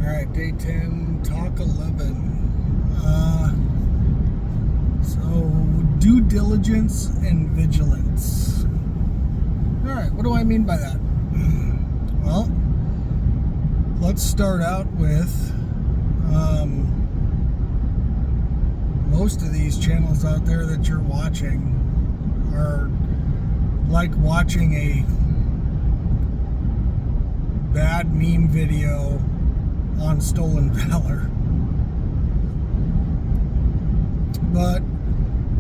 Alright, day 10, talk 11. So, due diligence and vigilance. Alright, what do I mean by that? Well, let's start out with most of these channels out there that you're watching are like watching a bad meme video on stolen valor. But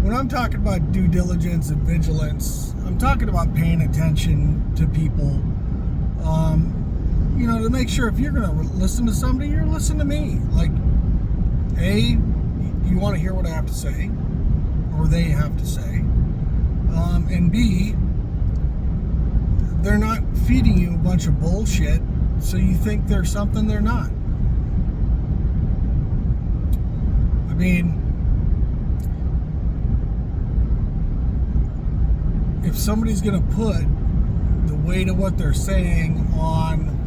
when I'm talking about due diligence and vigilance, I'm talking about paying attention to people. To make sure if you're going to listen to somebody, you're listening to me. Like, A, you want to hear what I have to say, or they have to say. And B, they're not feeding you a bunch of bullshit so you think they're something they're not. I mean, if somebody's going to put the weight of what they're saying on,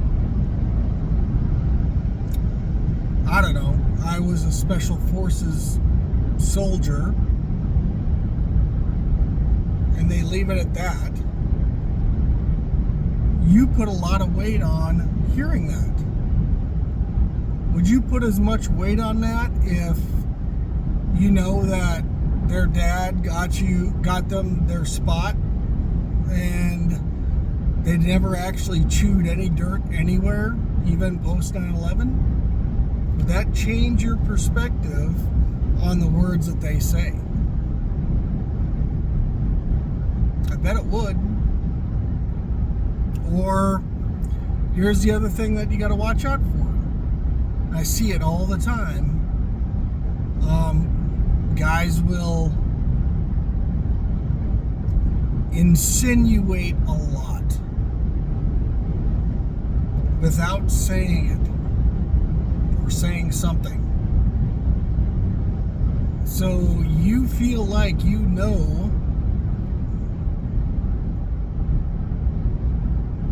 I don't know, I was a special forces soldier, and they leave it at that, you put a lot of weight on hearing that. Would you put as much weight on that if you know that their dad got them their spot and they never actually chewed any dirt anywhere, even post 9/11? Would that change your perspective on the words that they say? I bet it would. Or here's the other thing that you got to watch out for. I see it all the time. Guys will insinuate a lot without saying it or saying something. So you feel like you know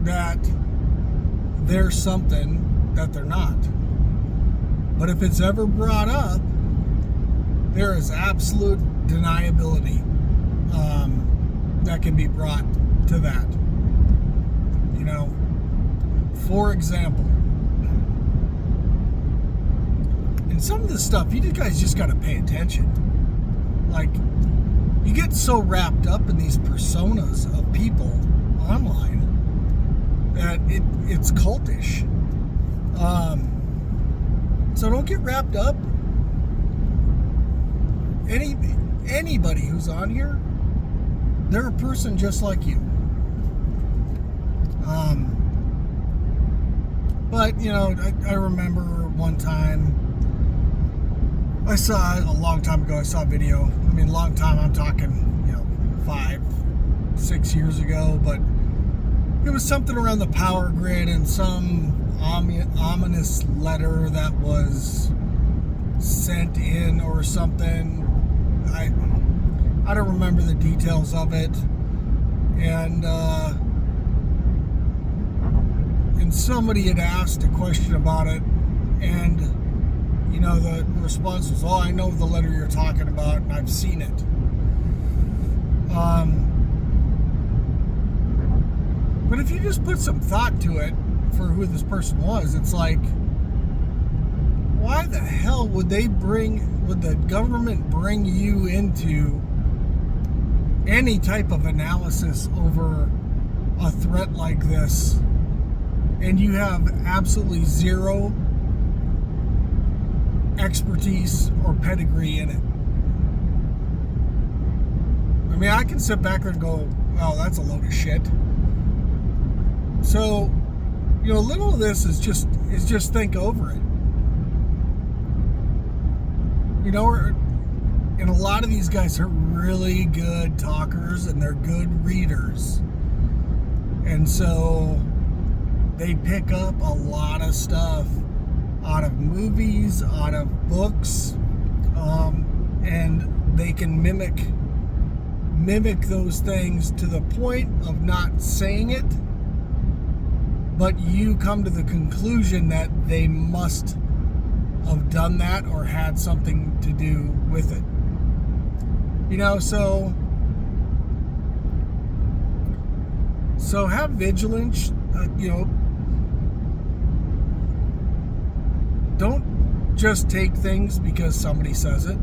that they're something that they're not. But if it's ever brought up, there is absolute deniability that can be brought to that. For example, in some of this stuff, you guys just got to pay attention. Like, you get so wrapped up in these personas of people online that it's cultish. So don't get wrapped up. Anybody who's on here, they're a person just like you. But I remember one time I saw a long time ago. I saw a video. I mean, long time. I'm talking 5-6 years ago, but it was something around the power grid and some ominous letter that was sent in or something. I don't remember the details of it, and somebody had asked a question about it, and the response was, "Oh, I know the letter you're talking about, and I've seen it." But if you just put some thought to it for who this person was, it's like, why the hell would the government bring you into any type of analysis over a threat like this, and you have absolutely zero expertise or pedigree in it? I mean, I can sit back there and go, "Oh, that's a load of shit." So, a little of this is just think over it. And a lot of these guys are really good talkers and they're good readers. And so they pick up a lot of stuff out of movies, out of books, and they can mimic those things to the point of not saying it, but you come to the conclusion that they must have done that or had something to do with it. So have vigilance, don't just take things because somebody says it.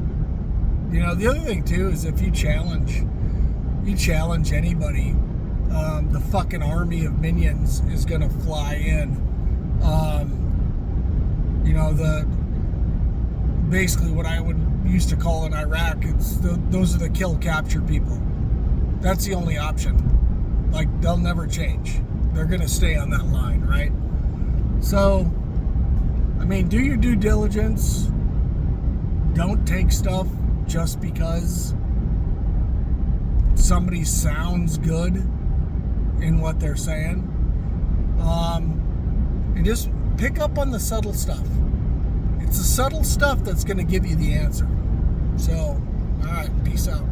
The other thing too is if you challenge anybody, the fucking army of minions is gonna fly in. Basically what I would used to call in Iraq, those are the kill capture people. That's the only option. Like, they'll never change. They're gonna stay on that line, right? So, do your due diligence. Don't take stuff just because somebody sounds good in what they're saying. And just pick up on the subtle stuff. It's the subtle stuff that's going to give you the answer. So, all right, peace out.